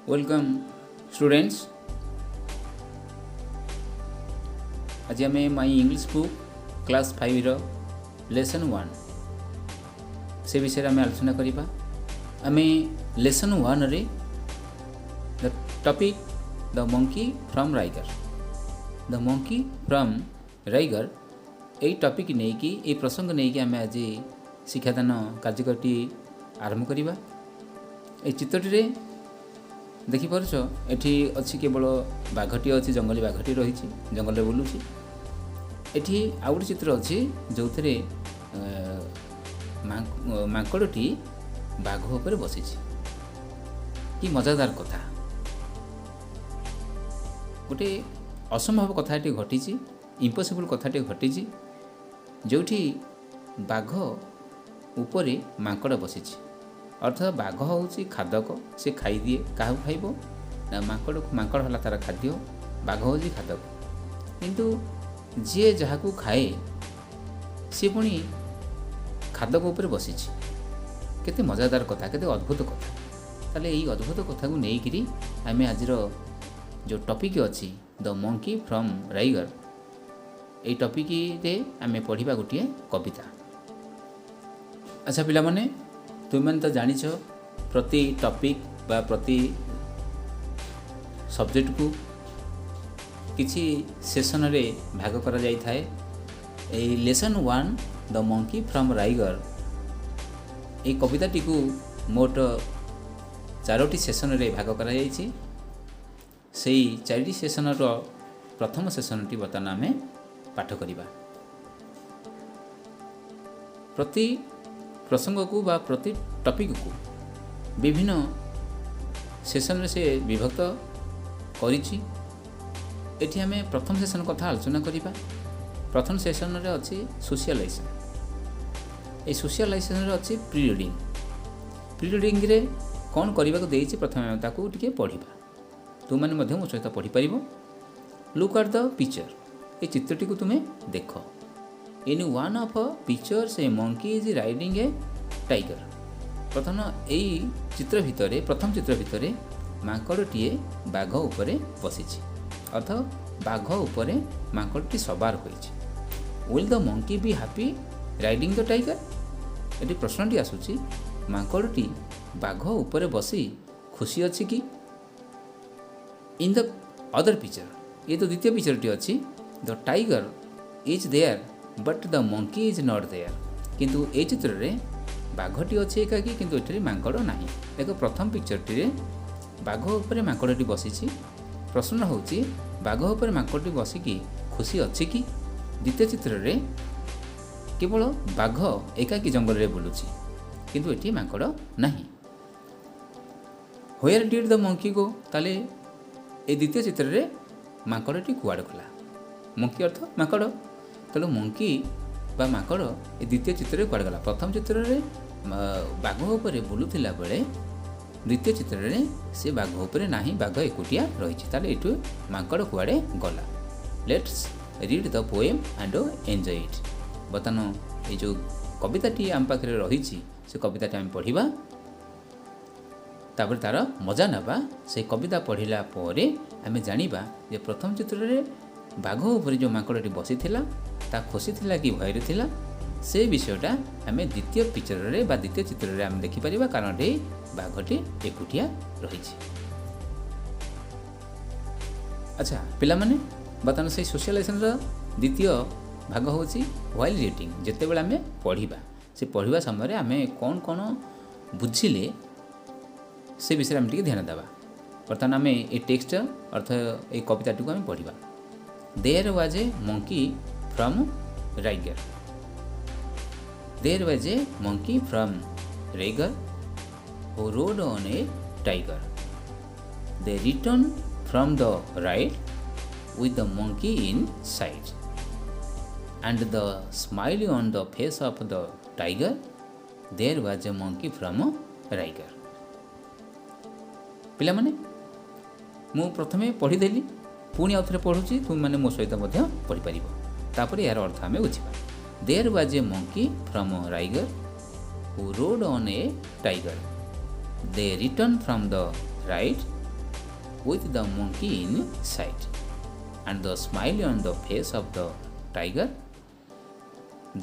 Welcome students. आज आम my English book class 5 रो लेसन 1 से विषय आम आलोचना करवा। आम लेसन 1 रे the topic the monkey from rigor, the monkey from rigor यही टॉपिक नहीं कि ये प्रसंग नहीं कि आम आज शिक्षादान कार्यक्रम आरंभ करवा। ये चित्रटी देखिपार एठी अच्छी केवल बाघटी अच्छी, जंगली बाघटी रही जंगल बुलूची। एठी आउ गोटे चित्र अच्छी जो थे मांकड़टी बाघ उपर बसी। कि मजादार कथा, गोटे असंभव कथाटी घटी, इम्पॉसिबल कथाटी घटी जो बाघ उपरे मांकड़ बसी। अर्थात बाघ हूँ खादक, से खाई दिए। क्या खाइब ना मांकड़ है तार खाद्य, बाघ हूँ खादक। किंतु जी जहाँ को खाए सी पुणी खादक उपर बसी। केते मजादार कथा, केते अद्भुत कथा। ताले यही अद्भुत कथा को लेकिरी आम आज जो टॉपिक अच्छी द मंकी फ्रॉम राइगर, ये टॉपिक रे आम पढ़ा गोटे कविता। अच्छा पिला माने, तुम तो जानिछ प्रति टॉपिक बा प्रति सब्जेक्ट को किसी सेशन रे भाग करा जाई थाए। ए lesson 1 the monkey from rigor ये कविताटी को मोट 4टी सेशन रे भाग करा जाइछि। सेई 4टी सेशन रो प्रथम सेशन टी बर्तमान आमे पाठ करिबा। प्रति प्रसंग को बा प्रति टॉपिक को विभिन्न सेशन से विभक्त करिछि। एठी हमें प्रथम सेशन कथा आलोचना करिबा। प्रथम सेशन रे अछि सोशलाइजेशन। ए सोशलाइजेशन रे अछि प्री रीडिंग। प्री रीडिंग रे कोन करिबा को देइछि प्रथम ताकू टिके पढिबा। तुम माने मध्य मो सहित पढि परिबो। लुक एट द पिक्चर, ए चित्रटी को तुमे देखो। In one of pictures A monkey is riding A tiger. प्रथम यही चित्र भितर, प्रथम चित्र भितर मांकड़टीए बाघ उपरे बसी। अर्थात बाघ उपरे मांकड़टी सवार होइछि। Will the monkey be happy riding the tiger? ये प्रश्नटी आसुची, मांकड़टी बाघ उपरे बसी खुशी अच्छी कि? इन द अदर पिक्चर, ये तो द्वितीय पिक्चरटी अच्छी, the tiger is there but the monkey is not there. किंतु ए चित्र रे बाघटी अच्छे एकाकी, किंतु एठी मांकड़ नाही। देखो प्रथम पिक्चरटी रे बाघ उपरे मांकड़टी बसी। प्रश्न होची बाघ उपरे मांकड़टी बसिकी खुशी अच्छी कि? द्वितीय चित्र रे केवल बाघ एकाकी जंगल रे बुलुची, किंतु एठी मांकड़ नाही। व्हेयर डिड द मंकी गो? ताले ए द्वितीय चित्र रे मांकड़टी कुआड़ गला। मंकी अर्थ मांकड़। तेणु मंकी बा माकड़ ये द्वितीय चित्र कुआड़ गला। प्रथम चित्र रे बाघ उपरे बुलुथिला बेले द्वितीय चित्र रे से बाघ उपरे नाही, बाघ एकुटिया रही। ताले एठु माकड़ कुआड़े गला। Let's read the poem and enjoy it. बर्तमान ये जो कविताटी आम पाखे रही से कविताटी आम पढ़ा, तापर तार मजा नवा। से कविता पढ़ला परे आम जानिबा जे प्रथम चित्र रे बाघ उपर जो माकड़टी बसी ता खुशी थिला कि भयरे थिला, से विषयटा आम द्वितीय पिक्चर रे बा द्वितीय चित्र रे आम देखि परिबा, कारण रे बाघटी एकुटिया रही। अच्छा पिला माने, बर्तमान से सोशलाइजेशन रो द्वितीय भाग होची व्हाइल रीडिंग। जेते बेला आम पढ़िबा, से पढ़िबा समय आम कौन कौन बुझिले से विषय आम टिके ध्यान देबा। बर्तमान आम ए टेक्स्ट अर्थात ए कविताटी को आम पढ़िबा। There was a monkey from Raigar. There was a monkey from Raigar who rode on a tiger. They returned from the ride with the monkey in sight, and the smile on the face of the tiger. There was a monkey from Raigar. पिला माने मु प्रथमे पढ़ीदेली, पुणी आउ थे पढ़ुची, तुम मैंने मो सहित पढ़ी पार। तापर यार अर्थ आम बुझा। There was a monkey from राइगर who rode on a tiger. They returned from the ride with the monkey inside and the smile on the face of the tiger.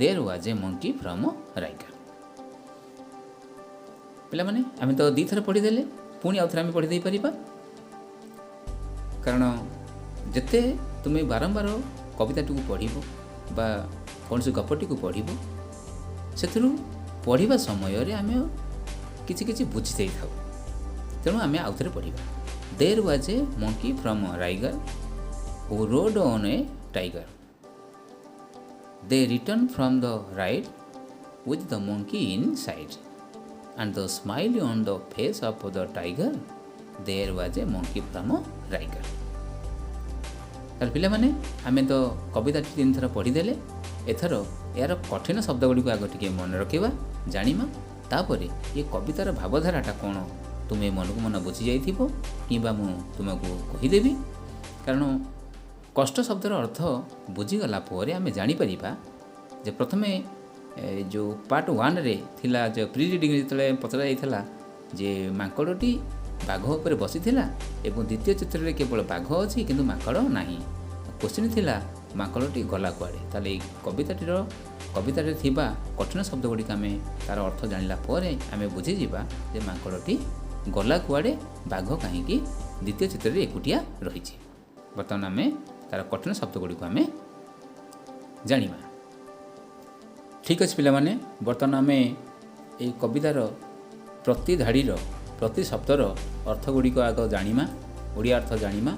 There was a monkey from Raigar. ପିଲାମାନେ ଆମେ ତ ଦୁଇଥର ପଢ଼ିଦେଲେ, ପୁଣି ଆଉ ଥରେ ଆମେ ପଢ଼ି ଦେଇପାରିବା। କାରଣ ଯେତେ ତୁମେ ବାରମ୍ବାର କବିତାଟିକୁ ପଢ଼ିବ ବା କୌଣସି ଗପଟିକୁ ପଢ଼ିବ, ସେଥିରୁ ପଢ଼ିବା ସମୟରେ ଆମେ କିଛି କିଛି ବୁଝି ଦେଇଥାଉ। ତେଣୁ ଆମେ ଆଉ ଥରେ ପଢ଼ିବା। There was a monkey from Raigar who rode on a tiger. They returned from the ride with the monkey inside and the smile on the face of the tiger. There was a monkey from Raigar. ତାହେଲେ ପିଲାମାନେ ଆମେ ତ କବିତାଟି 3 ଥର ପଢ଼ିଦେଲେ। ଏଥର ଏହାର କଠିନ ଶବ୍ଦ ଗୁଡ଼ିକୁ ଆଗ ଟିକେ ମନେ ରଖିବା, ଜାଣିବା। ତାପରେ ଏ କବିତାର ଭାବଧାରାଟା କ'ଣ ତୁମେ ମନକୁ ମନ ବୁଝି ଯାଇଥିବ କିମ୍ବା ମୁଁ ତୁମକୁ କହିଦେବି। କାରଣ କଷ୍ଟ ଶବ୍ଦର ଅର୍ଥ ବୁଝିଗଲା ପରେ ଆମେ ଜାଣିପାରିବା ଯେ ପ୍ରଥମେ ଯେଉଁ ପାର୍ଟ 1ରେ ଥିଲା, ଯେଉଁ ପ୍ରି ରିଡ଼ିଂରେ ଯେତେବେଳେ ପଚରାଯାଇଥିଲା ଯେ ମାଙ୍କଡ଼ଟି ବାଘ ଉପରେ ବସିଥିଲା ଏବଂ ଦ୍ୱିତୀୟ ଚିତ୍ରରେ କେବଳ ବାଘ ଅଛି କିନ୍ତୁ ମାଙ୍କଡ଼ ନାହିଁ। କୋଶ୍ଚିନ୍ ଥିଲା ମାଙ୍କଡ଼ଟି ଗଲା କୁଆଡ଼େ। ତାହେଲେ ଏଇ କବିତାରେ ଥିବା କଠିନ ଶବ୍ଦ ଗୁଡ଼ିକ ଆମେ ତା'ର ଅର୍ଥ ଜାଣିଲା ପରେ ଆମେ ବୁଝିଯିବା ଯେ ମାଙ୍କଡ଼ଟି ଗଲା କୁଆଡ଼େ, ବାଘ କାହିଁକି ଦ୍ୱିତୀୟ ଚିତ୍ରରେ ଏକୁଟିଆ ରହିଛି। ବର୍ତ୍ତମାନ ଆମେ ତା'ର କଠିନ ଶବ୍ଦ ଗୁଡ଼ିକୁ ଆମେ ଜାଣିବା। ଠିକ୍ ଅଛି ପିଲାମାନେ, ବର୍ତ୍ତମାନ ଆମେ ଏଇ କବିତାର ପ୍ରତି ଧାଡ଼ିର ପ୍ରତି ଶବ୍ଦର ଅର୍ଥ ଗୁଡ଼ିକ ଆଗ ଜାଣିବା, ଓଡ଼ିଆ ଅର୍ଥ ଜାଣିବା।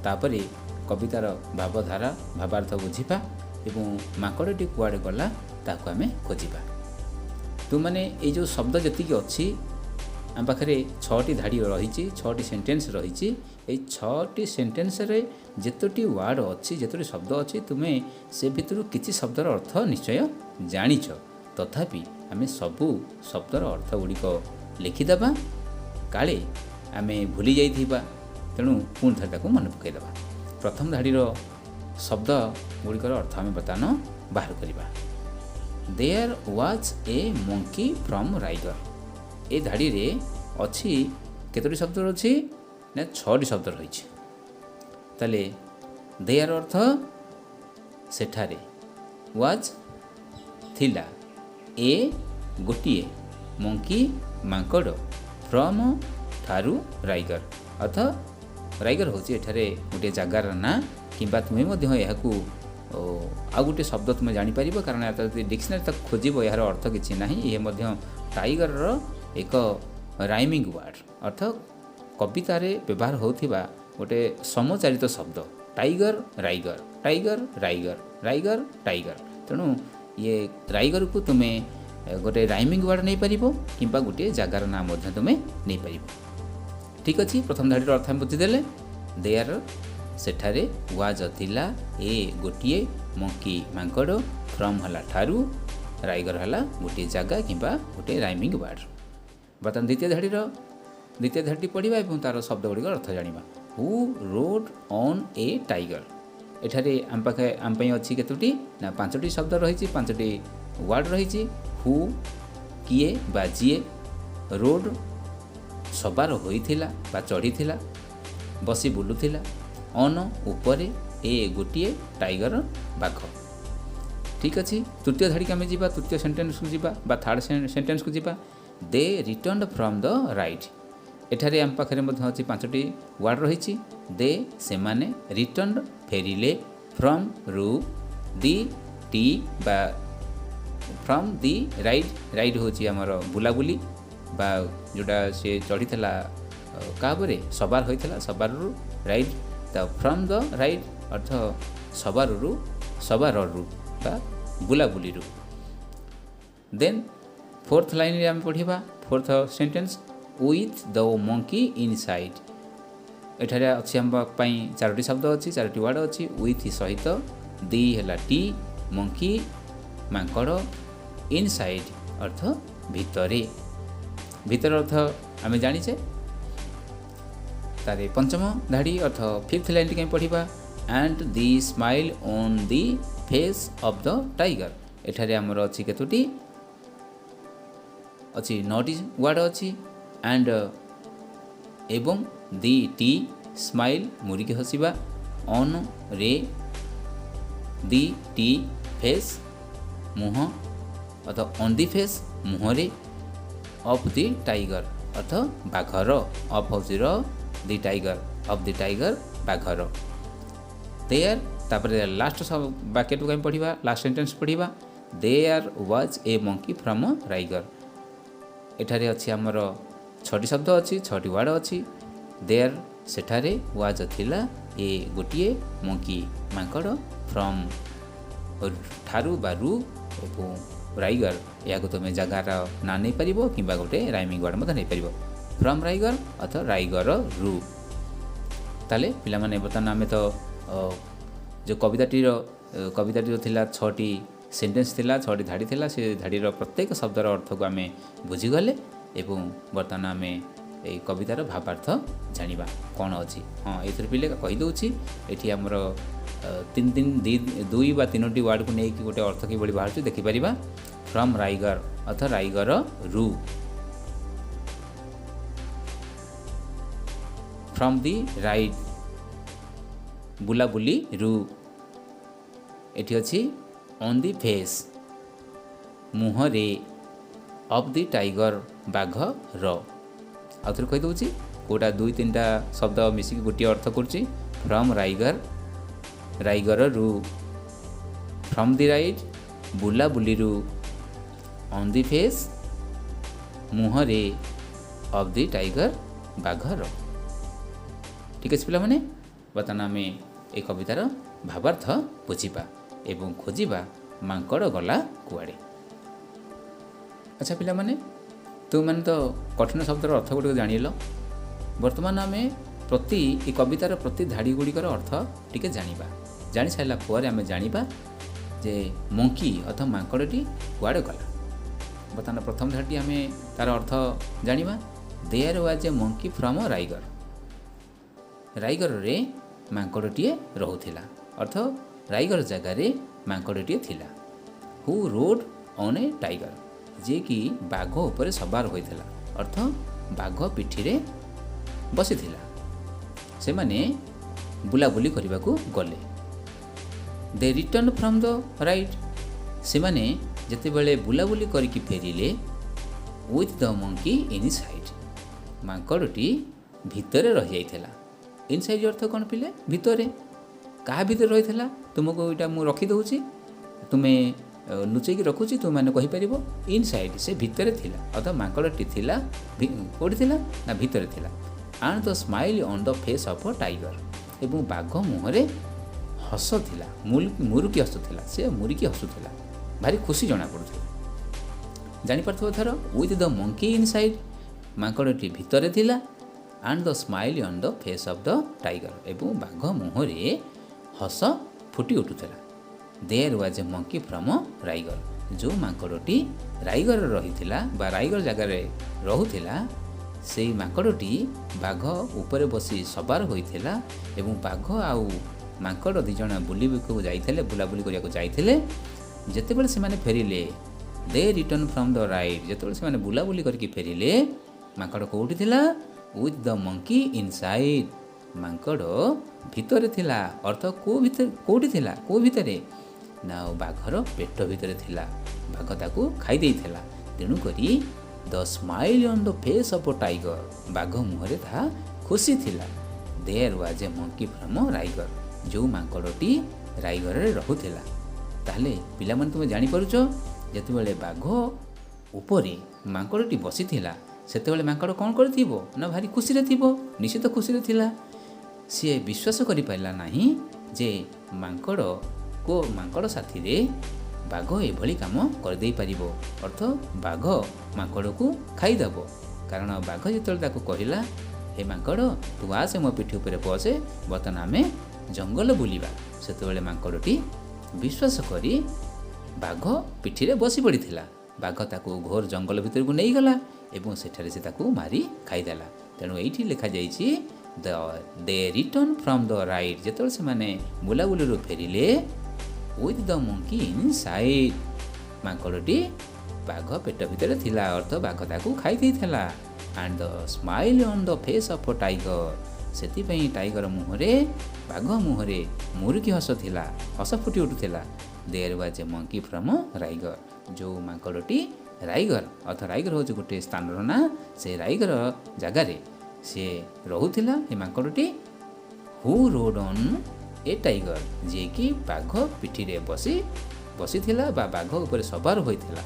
ତାପରେ କବିତାର ଭାବଧାରା ଭାବାର୍ଥ ବୁଝିବା ଏବଂ ମାଙ୍କଡ଼ଟି କୁଆଡ଼େ ଗଲା ତାକୁ ଆମେ ଖୋଜିବା। ତୁମମାନେ ଏଇ ଯେଉଁ ଶବ୍ଦ ଯେତିକି ଅଛି, ଆମ ପାଖରେ 6ଟି ଧାଡ଼ି ରହିଛି, 6ଟି ସେଣ୍ଟେନ୍ସ ରହିଛି। ଏଇ 6ଟି ସେଣ୍ଟେନ୍ସରେ ଯେତୋଟି ୱାର୍ଡ଼ ଅଛି, ଯେତୋଟି ଶବ୍ଦ ଅଛି, ତୁମେ ସେ ଭିତରୁ କିଛି ଶବ୍ଦର ଅର୍ଥ ନିଶ୍ଚୟ ଜାଣିଛ। ତଥାପି ଆମେ ସବୁ ଶବ୍ଦର ଅର୍ଥ ଗୁଡ଼ିକ ଲେଖିଦେବା, କାଳେ ଆମେ ଭୁଲି ଯାଇଥିବା। ତେଣୁ ପୁଣି ଥରେ ତାକୁ ମନେ ପକାଇଦେବା। ପ୍ରଥମ ଧାଡ଼ିର ଶବ୍ଦ ଗୁଡ଼ିକର ଅର୍ଥ ଆମେ ବର୍ତ୍ତମାନ ବାହାର କରିବା। There was a monkey from Raigar. ଏ ଧାଡ଼ିରେ ଅଛି କେତୋଟି ଶବ୍ଦ ଅଛି ନା 6ଟି ଶବ୍ଦ ରହିଛି। ତାହେଲେ ଦେୟାର ଅର୍ଥ ସେଠାରେ, ୱାଜ୍ ଥିଲା, ଏ ଗୋଟିଏ, ମଙ୍କି ମାଙ୍କଡ଼, ଫ୍ରମ୍ ଠାରୁ, ରାଇଗର ଅର୍ଥ ରାଇଗର ହେଉଛି ଏଠାରେ ଗୋଟିଏ ଜାଗାର ନାଁ। କିମ୍ବା ତୁମେ ମଧ୍ୟ ଏହାକୁ ଆଉ ଗୋଟିଏ ଶବ୍ଦ ତୁମେ ଜାଣିପାରିବ, କାରଣ ଯଦି ଡିକ୍ସନାରୀ ତାକୁ ଖୋଜିବ ଏହାର ଅର୍ଥ କିଛି ନାହିଁ। ଇଏ ମଧ୍ୟ ଟାଇଗରର ଏକ ରାଇମିଂ ୱାର୍ଡ଼, ଅର୍ଥ କବିତାରେ ବ୍ୟବହାର ହେଉଥିବା ଗୋଟେ ସମଚାରିତ ଶବ୍ଦ। Tiger Riger, tiger Riger, Riger tiger. ତେଣୁ ଇଏ ରାଇଗରକୁ ତୁମେ ଗୋଟେ ରାଇମିଂ ୱାର୍ଡ଼ ନେଇପାରିବ କିମ୍ବା ଗୋଟିଏ ଜାଗାର ନାଁ ମଧ୍ୟ ତୁମେ ନେଇପାରିବ। ଠିକ୍ ଅଛି, ପ୍ରଥମ ଧାଡ଼ିର ଅର୍ଥ ଆମେ ବୁଝିଦେଲେ। ଦେୟାର ସେଠାରେ, ୱାଜ୍ ଥିଲା, ଏ ଗୋଟିଏ, ମଙ୍କି ମାଙ୍କଡ଼, ଫ୍ରମ୍ ହେଲା ଠାରୁ, ରାଇଗର ହେଲା ଗୋଟିଏ ଜାଗା କିମ୍ବା ଗୋଟିଏ ରାଇମିଂ ୱାର୍ଡ଼। ବର୍ତ୍ତମାନ ଦ୍ୱିତୀୟ ଧାଡ଼ିଟି ପଢ଼ିବା ଏବଂ ତା'ର ଶବ୍ଦ ଗୁଡ଼ିକର ଅର୍ଥ ଜାଣିବା। ହୁ ରୋଡ୍ ଅନ୍ ଏ ଟାଇଗର। ଏଠାରେ ଆମ ପାଇଁ ଅଛି କେତୋଟି ନା 5ଟି ଶବ୍ଦ ରହିଛି, 5ଟି ୱାର୍ଡ଼ ରହିଛି। ହୁ କିଏ ବା ଯିଏ, ରୋଡ୍ ସବାର ହୋଇଥିଲା ବା ଚଢ଼ିଥିଲା, ବସି ବୁଲୁଥିଲା, ଅନ୍ ଉପରେ, ଏ ଗୋଟିଏ, ଟାଇଗର ବାଘ। ଠିକ୍ ଅଛି, ତୃତୀୟ ଧାଡ଼ିକି ଆମେ ଯିବା, ତୃତୀୟ ସେଣ୍ଟେନ୍ସକୁ ଯିବା ବା ଥାର୍ଡ଼ ସେଣ୍ଟେନ୍ସକୁ ଯିବା। ଦେ ରିଟର୍ଣ୍ଣ ଫ୍ରମ୍ ଦ ରାଇଟ୍। ଏଠାରେ ଆମ ପାଖରେ ମଧ୍ୟ ଅଛି 5ଟି ୱାର୍ଡ଼ ରହିଛି। ଦେ ସେମାନେ, ରିଟର୍ଣ୍ଣ ଫେରିଲେ, ଫ୍ରମ୍ ରୁ, ଦି ଟି ବା ଫ୍ରମ୍ ଦି ରାଇଟ୍। ରାଇଟ୍ ହେଉଛି ଆମର ବୁଲାବୁଲି ବା ଯେଉଁଟା ସେ ଚଢ଼ିଥିଲା କାହା ଉପରେ, ସବାର ହୋଇଥିଲା, ସବାରରୁ, ରାଇଟ୍। ତ ଫ୍ରମ୍ ଦ ରାଇଟ୍ ଅର୍ଥ ସବାରରୁ ବା ବୁଲାବୁଲିରୁ। ଦେନ୍ ଫୋର୍ଥ ଲାଇନ୍ରେ ଆମେ ପଢ଼ିବା, fourth sentence, with the monkey inside. ଏଠାରେ ଅଛି ଆମ ପାଇଁ 4ଟି ଶବ୍ଦ ଅଛି, 4ଟି ୱାର୍ଡ଼ ଅଛି। ୱିଥ୍ ସହିତ, ଦି ହେଲା ଟି, ମଙ୍କି ମାଙ୍କଡ଼, ଇନସାଇଡ୍ ଅର୍ଥ ଭିତରେ। ଭିତର ଅର୍ଥ ଆମେ ଜାଣିଛେ। ତାର ପଞ୍ଚମ ଧାଡ଼ି ଅର୍ଥ ଫିଫ୍ଥ ଲାଇନ୍ ଟିକେ ପଢ଼ିବା। And the smile on the face of the tiger. ଏଠାରେ ଆମର ଅଛି କେତୋଟି ଅଛି, 9ଟି ୱାର୍ଡ଼ ଅଛି। ଆଣ୍ଡ ଏବଂ ଦି ଟି ସ୍ମାଇଲ୍ ମୁରିକି ହସିବା, ଅନ୍ ରେ ଦି ଟି ଫେସ୍ ମୁହଁ ଅର୍ଥ ଅନ୍ ଦି ଫେସ୍ ମୁହଁରେ, ଅଫ୍ ଦି ଟାଇଗର ଅର୍ଥ ବାଘର, ଅଫ୍ ହେଉଛି ର, the tiger of the tiger ବାଘର। ଦେୟାର ତାପରେ ଲାଷ୍ଟ ବାକ୍ୟଟିକୁ ଆମେ ପଢ଼ିବା, ଲାଷ୍ଟ ସେଣ୍ଟେନ୍ସ ପଢ଼ିବା। There was a monkey from Riger. ଏଠାରେ ଅଛି ଆମର 6ଟି ଶବ୍ଦ ଅଛି, 6ଟି ୱାର୍ଡ଼ ଅଛି। ଦେୟାର ସେଠାରେ, ୱାଜ୍ ଥିଲା, ଏ ଗୋଟିଏ, ମଙ୍କି ମାଙ୍କଡ଼, ଫ୍ରମ୍ ଠାରୁ ବା ରୁ, ଏବଂ ରାଇଗର ଏହାକୁ ତୁମେ ଜାଗାର ନାଁ ନେଇପାରିବ କିମ୍ବା ଗୋଟେ ରାଇମିଂ ୱାର୍ଡ଼ ମଧ୍ୟ ନେଇପାରିବ। ଫ୍ରମ୍ ରାଇଗର ଅର୍ଥ ରାଇଗର ରୁ। ତାହେଲେ ପିଲାମାନେ ବର୍ତ୍ତମାନ ଆମେ ତ ଯେଉଁ କବିତାଟିର ଥିଲା 6ଟି ସେଣ୍ଟେନ୍ସ ଥିଲା, 6ଟି ଧାଡ଼ି ଥିଲା, ସେ ଧାଡ଼ିର ପ୍ରତ୍ୟେକ ଶବ୍ଦର ଅର୍ଥକୁ ଆମେ ବୁଝିଗଲେ ଏବଂ ବର୍ତ୍ତମାନ ଆମେ এই কবিতার ভাবার্থ জানিবা କ'ଣ ଅଛି। ହଁ ଏଥିରେ ପିଲେ କହିଦେଉଛି, ଏଠି ଆମର 2 ବା 3ଟି ୱାର୍ଡ଼କୁ ନେଇକି ଗୋଟେ ଅର୍ଥ କିଭଳି ବାହାରୁଛି ଦେଖିପାରିବା। ଫ୍ରମ୍ ରାଇଗର ଅର୍ଥ ରାଇଗର ରୁ, ଫ୍ରମ୍ ଦି ରାଇଡ୍ ବୁଲାବୁଲି ରୁ, ଏଠି ଅଛି ଅନ୍ ଦି ଫେସ୍ ମୁହଁରେ, ଅଫ୍ ଦି ଟାଇଗର ବାଘର। ଆଉ ଥରେ କହିଦେଉଛି, କେଉଁଟା 2-3ଟା ଶବ୍ଦ ମିଶିକି ଗୋଟିଏ ଅର୍ଥ କରୁଛି। ଫ୍ରମ୍ ରାଇଗର ରାଇଗର ରୁ, ଫ୍ରମ୍ ଦି ରାଇଡ୍ ବୁଲାବୁଲିରୁ, ଅନ୍ ଦି ଫେସ୍ ମୁହଁରେ, ଅଫ୍ ଦି ଟାଇଗର ବାଘର। ଠିକ୍ ଅଛି ପିଲାମାନେ, ବର୍ତ୍ତମାନ ଆମେ ଏ କବିତାର ଭାବାର୍ଥ ବୁଝିବା ଏବଂ ଖୋଜିବା ମାଙ୍କଡ଼ ଗଲା କୁଆଡ଼େ। ଆଚ୍ଛା ପିଲାମାନେ, ତୁମମାନେ ତ କଠିନ ଶବ୍ଦର ଅର୍ଥ ଗୁଡ଼ିକ ଜାଣିଲ। ବର୍ତ୍ତମାନ ଆମେ ଏ କବିତାର ପ୍ରତି ଧାଡ଼ି ଗୁଡ଼ିକର ଅର୍ଥ ଟିକେ ଜାଣିବା। ଜାଣିସାରିଲା ପରେ ଆମେ ଜାଣିବା ଯେ ମଙ୍କି ଅର୍ଥ ମାଙ୍କଡ଼ଟି କୁଆଡ଼େ ଗଲା। ବର୍ତ୍ତମାନ ପ୍ରଥମ ଧାଡ଼ିଟି ଆମେ ତା'ର ଅର୍ଥ ଜାଣିବା। There was a monkey from Riger. ରାଇଗରରେ ମାଙ୍କଡ଼ଟିଏ ରହୁଥିଲା, ଅର୍ଥ ରାଇଗର ଜାଗାରେ ମାଙ୍କଡ଼ଟିଏ ଥିଲା। Who rode on a tiger, ଯିଏକି ବାଘ ଉପରେ ସବାର ହୋଇଥିଲା, ଅର୍ଥ ବାଘ ପିଠିରେ ବସିଥିଲା। ସେମାନେ ବୁଲାବୁଲି କରିବାକୁ ଗଲେ। ଦେ ରିଟର୍ନ ଫ୍ରମ୍ ଦ ରାଇଡ୍, ସେମାନେ ଯେତେବେଳେ ବୁଲାବୁଲି କରିକି ଫେରିଲେ। ୱିଥ୍ ଦ ମଙ୍କି ଇନସାଇଡ୍, ମାଙ୍କଡ଼ଟି ଭିତରେ ରହିଯାଇଥିଲା। ଇନସାଇଡ୍ ଅର୍ଥ କ'ଣ ପିଲେ? ଭିତରେ। କାହା ଭିତରେ ରହିଥିଲା? ତୁମକୁ ଏଇଟା ମୁଁ ରଖିଦେଉଛି, ତୁମେ ଲୁଚେଇକି ରଖୁଛି, ତୁମେମାନେ କହିପାରିବ। ଇନସାଇଡ୍, ସେ ଭିତରେ ଥିଲା, ଅର୍ଥାତ୍ ମାଙ୍କଡ଼ଟି ଥିଲା କେଉଁଠି ଥିଲା ନା ଭିତରେ ଥିଲା। And the smile on the face of a tiger, ଏବଂ ବାଘ ମୁହଁରେ ହସ ଥିଲା, ମୁରୁକି ହସୁଥିଲା। ସେ ମୁରୁକି ହସୁଥିଲା, ଭାରି ଖୁସି ଜଣାପଡ଼ୁଥିଲା। ଜାଣିପାରୁଥିବ ଏଥର, ୱିଥ୍ ଦ ମଙ୍କି ଇନସାଇଡ୍, ମାଙ୍କଡ଼ଟି ଭିତରେ ଥିଲା। And the smile on the face of the tiger, ଏବଂ ବାଘ ମୁହଁରେ ହସ ଫୁଟି ଉଠୁଥିଲା। There was a monkey from Riger, ଯେଉଁ ମାଙ୍କଡ଼ଟି ରାଇଗରରେ ରହିଥିଲା ବା ରାଇଗର ଜାଗାରେ ରହୁଥିଲା, ସେଇ ମାଙ୍କଡ଼ଟି ବାଘ ଉପରେ ବସି ସବାର ହୋଇଥିଲା। ଏବଂ ବାଘ ଆଉ ମାଙ୍କଡ଼ 2 ଜଣ ବୁଲାବୁଲି କରିବାକୁ ଯାଇଥିଲେ। ଯେତେବେଳେ ସେମାନେ ଫେରିଲେ, ଦେ ରିଟର୍ନ ଫ୍ରମ୍ ଦ ରାଇଡ୍, ଯେତେବେଳେ ସେମାନେ ବୁଲାବୁଲି କରିକି ଫେରିଲେ, ମାଙ୍କଡ଼ କେଉଁଠି ଥିଲା? ୱିଥ୍ ଦ ମଙ୍କି ଇନସାଇଡ୍, ମାଙ୍କଡ଼ ଭିତରେ ଥିଲା, ଅର୍ଥ କେଉଁଠି ଥିଲା? କେଉଁ ଭିତରେ ନା ବାଘର ପେଟ ଭିତରେ ଥିଲା। ବାଘ ତାକୁ ଖାଇ ଦେଇଥିଲା। ତେଣୁକରି the smile on the face of a tiger, ବାଘ ମୁହଁରେ ତାହା ଖୁସି ଥିଲା। There was a monkey from Riger, ଯେଉଁ ମାଙ୍କଡ଼ଟି ରାଇଗରରେ ରହୁଥିଲା। ତାହେଲେ ପିଲାମାନେ ତୁମେ ଜାଣିପାରୁଛ, ଯେତେବେଳେ ବାଘ ଉପରେ ମାଙ୍କଡ଼ଟି ବସିଥିଲା, ସେତେବେଳେ ମାଙ୍କଡ଼ କ'ଣ କରିଥିବ ନା ଭାରି ଖୁସିରେ ଥିବ, ନିଶ୍ଚିତ ଖୁସିରେ ଥିଲା। ସିଏ ବିଶ୍ୱାସ କରିପାରିଲା ନାହିଁ ଯେ ମାଙ୍କଡ଼ ସାଥିରେ ବାଘ ଏଭଳି କାମ କରିଦେଇପାରିବ, ଅର୍ଥ ବାଘ ମାଙ୍କଡ଼କୁ ଖାଇଦେବ। କାରଣ ବାଘ ଯେତେବେଳେ ତାକୁ କହିଲା, ହେ ମାଙ୍କଡ଼ ତୁ ଆସେ ମୋ ପିଠି ଉପରେ ବସେ, ବର୍ତ୍ତମାନ ଆମେ ଜଙ୍ଗଲ ବୁଲିବା, ସେତେବେଳେ ମାଙ୍କଡ଼ଟି ବିଶ୍ୱାସ କରି ବାଘ ପିଠିରେ ବସି ପଡ଼ିଥିଲା। ବାଘ ତାକୁ ଘୋର ଜଙ୍ଗଲ ଭିତରକୁ ନେଇଗଲା ଏବଂ ସେଠାରେ ସେ ତାକୁ ମାରି ଖାଇଦେଲା। ତେଣୁ ଏଇଠି ଲେଖାଯାଇଛି they return from the ride, ଯେତେବେଳେ ସେମାନେ ବୁଲାବୁଲିରୁ ଫେରିଲେ। ୱିଥ୍ ଦ ମଙ୍କି ଇନସାଇଡ୍, ମାଙ୍କଡ଼ଟି ବାଘ ପେଟ ଭିତରେ ଥିଲା, ଅର୍ଥ ବାଘ ତାକୁ ଖାଇ ଦେଇଥିଲା। And the smile on the face of a tiger, ସେଥିପାଇଁ ଟାଇଗର ମୁହଁରେ ବାଘ ମୁହଁରେ ମୁରୁକି ହସ ଥିଲା, ହସ ଫୁଟି ଉଠୁଥିଲା। There was a monkey from Riger. ଯେଉଁ ମାଙ୍କଡ଼ଟି ରାଇଗର ଅର୍ଥାତ୍ ରାଇଗର ହେଉଛି ଗୋଟିଏ ସ୍ଥାନର ନାଁ। ସେ ରାଇଗର ଜାଗାରେ ସିଏ ରହୁଥିଲା ଏ ମାଙ୍କଡ଼ଟି। Who rode on a tiger, ଯିଏକି ବାଘ ପିଠିରେ ବସିଥିଲା ବା ବାଘ ଉପରେ ସବାର ହୋଇଥିଲା।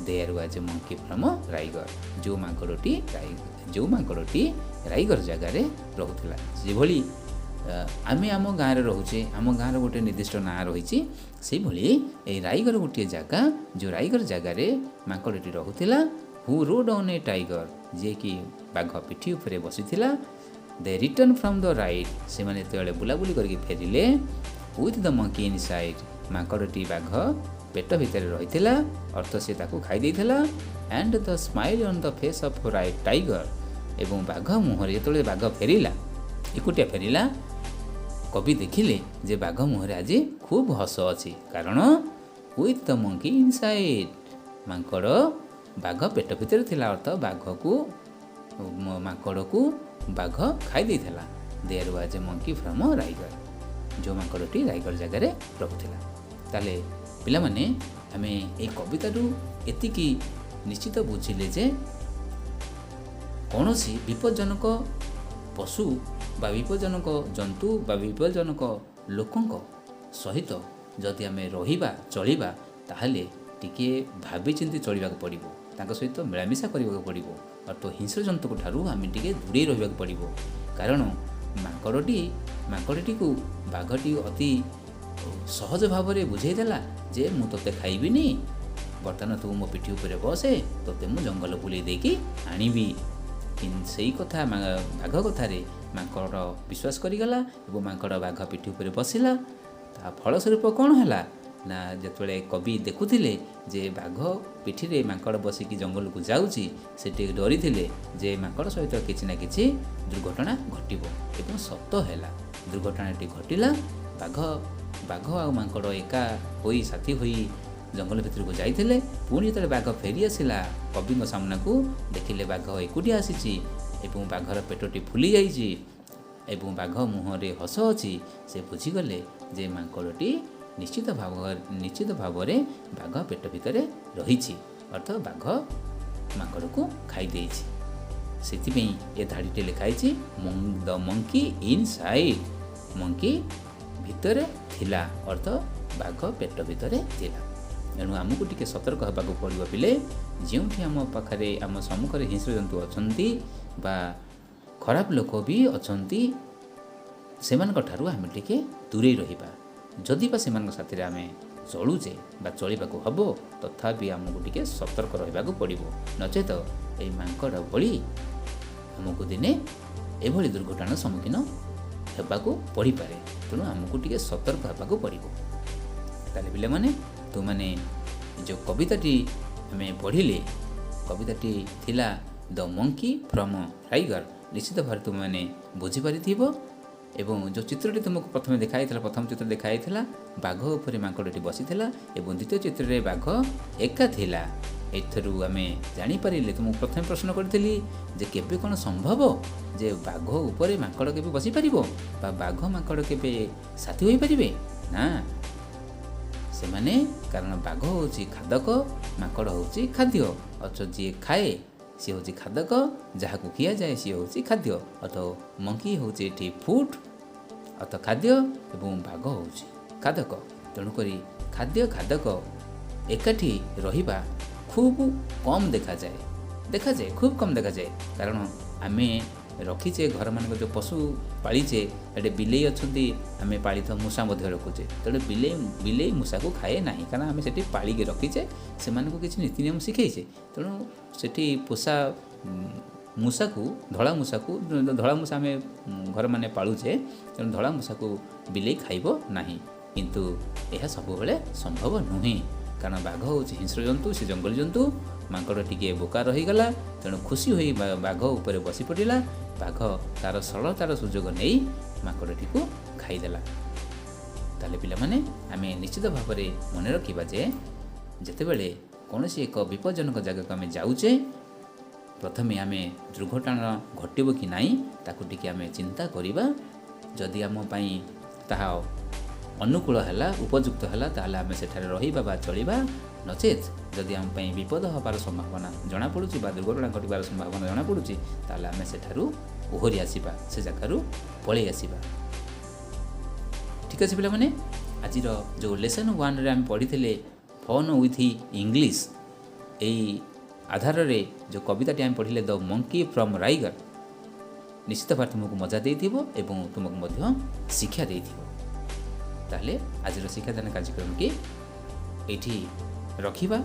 There was a monkey from Riger. ଯେଉଁ ମାଙ୍କଡ଼ଟି ରାଇଗର ଜାଗାରେ ରହୁଥିଲା। ଯେଭଳି ଆମେ ଆମ ଗାଁରେ ରହୁଛେ, ଆମ ଗାଁର ଗୋଟେ ନିର୍ଦ୍ଦିଷ୍ଟ ନାଁ ରହିଛି, ସେହିଭଳି ଏହି ରାଇଗର ଗୋଟିଏ ଜାଗା, ଯେଉଁ ରାଇଗର ଜାଗାରେ ମାଙ୍କଡ଼ଟି ରହୁଥିଲା। ହୁ ରୋଡ୍ ଅନ୍ ଏ ଟାଇଗର, ଯିଏକି ବାଘ ପିଠି ଉପରେ ବସିଥିଲା। ଦେ ରିଟର୍ନ ଫ୍ରମ୍ ଦ ରାଇଡ୍, ସେମାନେ ଯେତେବେଳେ ବୁଲାବୁଲି କରିକି ଫେରିଲେ। ୱିଥ୍ ଦ ମଙ୍କି ଇନସାଇଡ୍, ମାଙ୍କଡ଼ଟି ବାଘ ପେଟ ଭିତରେ ରହିଥିଲା, ଅର୍ଥ ସେ ତାକୁ ଖାଇ ଦେଇଥିଲା। And the smile on the face of tiger, ଏବଂ ବାଘ ମୁହଁରେ ଯେତେବେଳେ ବାଘ ଫେରିଲା, ଏକୁଟିଆ ଫେରିଲା, କବି ଦେଖିଲେ ଯେ ବାଘ ମୁହଁରେ ଆଜି ଖୁବ୍ ହସ ଅଛି। କାରଣ ୱିଥ୍ ଦ ମଙ୍କି ଇନସାଇଡ୍, ମାଙ୍କଡ଼ ବାଘ ପେଟ ଭିତରେ ଥିଲା, ଅର୍ଥ ମାଙ୍କଡ଼କୁ ବାଘ ଖାଇ ଦେଇଥିଲା। There was a monkey from Riger, ଯେଉଁ ମାଙ୍କଡ଼ଟି ରାଇଗର ଜାଗାରେ ରହୁଥିଲା। ତାହେଲେ ପିଲାମାନେ ଆମେ ଏହି କବିତାରୁ ଏତିକି ନିଶ୍ଚିତ ବୁଝିଲେ ଯେ କୌଣସି ବିପଜ୍ଜନକ ପଶୁ ବା ବିପଜ୍ଜନକ ଜନ୍ତୁ ବା ବିପଜ୍ଜନକ ଲୋକଙ୍କ ସହିତ ଯଦି ଆମେ ରହିବା ଚଳିବା, ତାହେଲେ ଟିକିଏ ଭାବିଚିନ୍ତି ଚଳିବାକୁ ପଡ଼ିବ। ତାଙ୍କ ସହିତ ମିଳାମିଶା କରିବାକୁ ପଡ଼ିବ। ଅର୍ଥ ହିଂସ୍ର ଜନ୍ତୁଙ୍କ ଠାରୁ ଆମେ ଟିକେ ଦୂରେଇ ରହିବାକୁ ପଡ଼ିବ। କାରଣ ମାଙ୍କଡ଼ଟିକୁ ବାଘଟି ଅତି ସହଜ ଭାବରେ ବୁଝେଇ ଦେଲା ଯେ ମୁଁ ତୋତେ ଖାଇବିନି, ବର୍ତ୍ତମାନ ତୁ ମୋ ପିଠି ଉପରେ ବସେ, ତୋତେ ମୁଁ ଜଙ୍ଗଲ ବୁଲେଇ ଦେଇକି ଆଣିବି। କିନ୍ତୁ ସେଇ କଥା ବାଘ କଥାରେ ମାଙ୍କଡ଼ ବିଶ୍ୱାସ କରିଗଲା ଏବଂ ମାଙ୍କଡ଼ ବାଘ ପିଠି ଉପରେ ବସିଲା। ତା ଫଳସ୍ୱରୂପ କ'ଣ ହେଲା ନା, ଯେତେବେଳେ କବି ଦେଖୁଥିଲେ ଯେ ବାଘ ପିଠିରେ ମାଙ୍କଡ଼ ବସିକି ଜଙ୍ଗଲକୁ ଯାଉଛି, ସେଠି ଡରିଥିଲେ ଯେ ମାଙ୍କଡ଼ ସହିତ କିଛି ନା କିଛି ଦୁର୍ଘଟଣା ଘଟିବ। ଏବଂ ସତ ହେଲା, ଦୁର୍ଘଟଣାଟି ଘଟିଲା। ବାଘ ଆଉ ମାଙ୍କଡ଼ ଏକା ହୋଇ ସାଥୀ ହୋଇ ଜଙ୍ଗଲ ଭିତରକୁ ଯାଇଥିଲେ। ପୁଣି ଯେତେବେଳେ ବାଘ ଫେରି ଆସିଲା କବିଙ୍କ ସାମ୍ନାକୁ, ଦେଖିଲେ ବାଘ ଏକୁଟିଆ ଆସିଛି ଏବଂ ବାଘର ପେଟଟି ଫୁଲି ଯାଇଛି ଏବଂ ବାଘ ମୁହଁରେ ହସ ଅଛି। ସେ ବୁଝିଗଲେ ଯେ ମାଙ୍କଡ଼ଟି ନିଶ୍ଚିତ ଭାବରେ ବାଘ ପେଟ ଭିତରେ ରହିଛି, ଅର୍ଥାତ ବାଘ ମାଙ୍କଡ଼କୁ ଖାଇ ଦେଇଛି। ସେଥିପାଇଁ ଏ ଧାଡ଼ିଟି ଲେଖା ହେଇଛି, ଦ ମଙ୍କି ଇନସାଇଡ୍, ମଙ୍କି ଭିତରେ ଥିଲା, ଅର୍ଥ ବାଘ ପେଟ ଭିତରେ ଥିଲା। ଏଣୁ ଆମକୁ ଟିକେ ସତର୍କ ହେବାକୁ ପଡ଼ିବ ପିଲେ। ଯେଉଁଠି ଆମ ପାଖରେ ଆମ ସମ୍ମୁଖରେ ହିଂସ୍ର ଜନ୍ତୁ ଅଛନ୍ତି ବା ଖରାପ ଲୋକ ବି ଅଛନ୍ତି, ସେମାନଙ୍କ ଠାରୁ ଆମେ ଟିକେ ଦୂରେଇ ରହିବା। ଯଦି ବା ସେମାନଙ୍କ ସାଥିରେ ଆମେ ଚଳୁଛେ ବା ଚଳିବାକୁ ହେବ, ତଥାପି ଆମକୁ ଟିକେ ସତର୍କ ରହିବାକୁ ପଡ଼ିବ। ନଚେତ ଏହି ମାଙ୍କଡ଼ ଭଳି ଆମକୁ ଦିନେ ଏଭଳି ଦୁର୍ଘଟଣାର ସମ୍ମୁଖୀନ ହେବାକୁ ପଡ଼ିପାରେ। ତେଣୁ ଆମକୁ ଟିକେ ସତର୍କ ହେବାକୁ ପଡ଼ିବ। ତାହେଲେ ପିଲାମାନେ, ତୁମମାନେ ଯେଉଁ କବିତାଟି ଆମେ ପଢ଼ିଲେ, କବିତାଟି ଥିଲା ଦ ମଙ୍କି ଫ୍ରମ୍ ରାଇଗର। ନିଶ୍ଚିତ ଭାବରେ ତୁମମାନେ ବୁଝିପାରିଥିବ। ଏବଂ ଯେଉଁ ଚିତ୍ରଟି ତୁମକୁ ପ୍ରଥମ ଚିତ୍ର ଦେଖାଯାଇଥିଲା, ବାଘ ଉପରେ ମାଙ୍କଡ଼ଟି ବସିଥିଲା ଏବଂ ଦ୍ୱିତୀୟ ଚିତ୍ରରେ ବାଘ ଏକା ଥିଲା। ଏଥିରୁ ଆମେ ଜାଣିପାରିଲେ, ତୁମକୁ ପ୍ରଥମେ ପ୍ରଶ୍ନ କରିଥିଲି ଯେ କେବେ କ'ଣ ସମ୍ଭବ ଯେ ବାଘ ଉପରେ ମାଙ୍କଡ଼ କେବେ ବସିପାରିବ ବା ବାଘ ମାଙ୍କଡ଼ କେବେ ସାଥୀ ହୋଇପାରିବେ? ନା, ସେମାନେ, କାରଣ ବାଘ ହେଉଛି ଖାଦକ, ମାଙ୍କଡ଼ ହେଉଛି ଖାଦ୍ୟ। ଅଥଚ ଯିଏ ଖାଏ ସିଏ ହେଉଛି ଖାଦକ, ଯାହାକୁ ଖିଆଯାଏ ସିଏ ହେଉଛି ଖାଦ୍ୟ। ମଙ୍କି ହେଉଛି ଏଠି ଫୁଡ୍, ଖାଦ୍ୟ, ଏବଂ ବାଘ ହେଉଛି ଖାଦକ। ତେଣୁକରି ଖାଦକ ଏକାଠି ରହିବା ଖୁବ୍ କମ୍ ଦେଖାଯାଏ, ଖୁବ୍ କମ୍ ଦେଖାଯାଏ। କାରଣ ଆମେ ରଖିଛେ ଘରମାନଙ୍କ ଯେଉଁ ପଶୁ ପାଳିଛେ, ଏଠି ବିଲେଇ ଅଛନ୍ତି, ଆମେ ପାଳିଥାଉ ମୂଷା ମଧ୍ୟ ରଖୁଛେ। ତେଣୁ ବିଲେଇ ମୂଷାକୁ ଖାଏ ନାହିଁ, କାରଣ ଆମେ ସେଠି ପାଳିକି ରଖିଛେ, ସେମାନଙ୍କୁ କିଛି ନୀତି ନିୟମ ଶିଖେଇଛେ। ତେଣୁ ସେଠି ପୋଷା ଧଳା ମୂଷା ଆମେ ଘରମାନେ ପାଳୁଛେ, ତେଣୁ ଧଳା ମୂଷାକୁ ବିଲେଇ ଖାଇବ ନାହିଁ। କିନ୍ତୁ ଏହା ସବୁବେଳେ ସମ୍ଭବ ନୁହେଁ, କାରଣ ବାଘ ହେଉଛି ହିଂସ୍ର ଜନ୍ତୁ, ସେ ଜଙ୍ଗଲୀ ଜନ୍ତୁ। ମାଙ୍କଡ଼ ଟିକିଏ ବୋକା ରହିଗଲା, ତେଣୁ ଖୁସି ହୋଇ ବାଘ ଉପରେ ବସି ପଡ଼ିଲା। ବାଘ ତା'ର ସରଳତାର ସୁଯୋଗ ନେଇ ମାଙ୍କଡ଼ଟିକୁ ଖାଇଦେଲା। ତାହେଲେ ପିଲାମାନେ, ଆମେ ନିଶ୍ଚିତ ଭାବରେ ମନେ ରଖିବା ଯେ ଯେତେବେଳେ କୌଣସି ଏକ ବିପଜ୍ଜନକ ଜାଗାକୁ ଆମେ ଯାଉଛେ, प्रथमे आमे दुर्घटना घटिबो कि नाही ताकु टिके आमे चिंता करिबा। जदि आम पई ताहा अनुकूल हैला उपयुक्त हैला ताहाले आमे सेठारे रहिबा बा चलिबा। नचेत जदि आम पई विपद हबार संभावना जणा पडुची बा दुर्घटना घटिबार संभावना जणा पडुची ताहाले आमे सेठारु ओहरी आसीबा, से जगारु पळै आसीबा। ठीक अछि पिला माने आज जो लेसन 1 रे आम पढ़ी फोन विथ इंग्लिश एई आधार रे जो कविताटी आम पढ़ी द मंकी फ्रॉम राइगर निश्चित भाव तुमको मजा देथिबो एवं तुमको मध्य शिक्षा देथिबो। ताहले आज शिक्षादान कार्यक्रम के एठी रखिबा।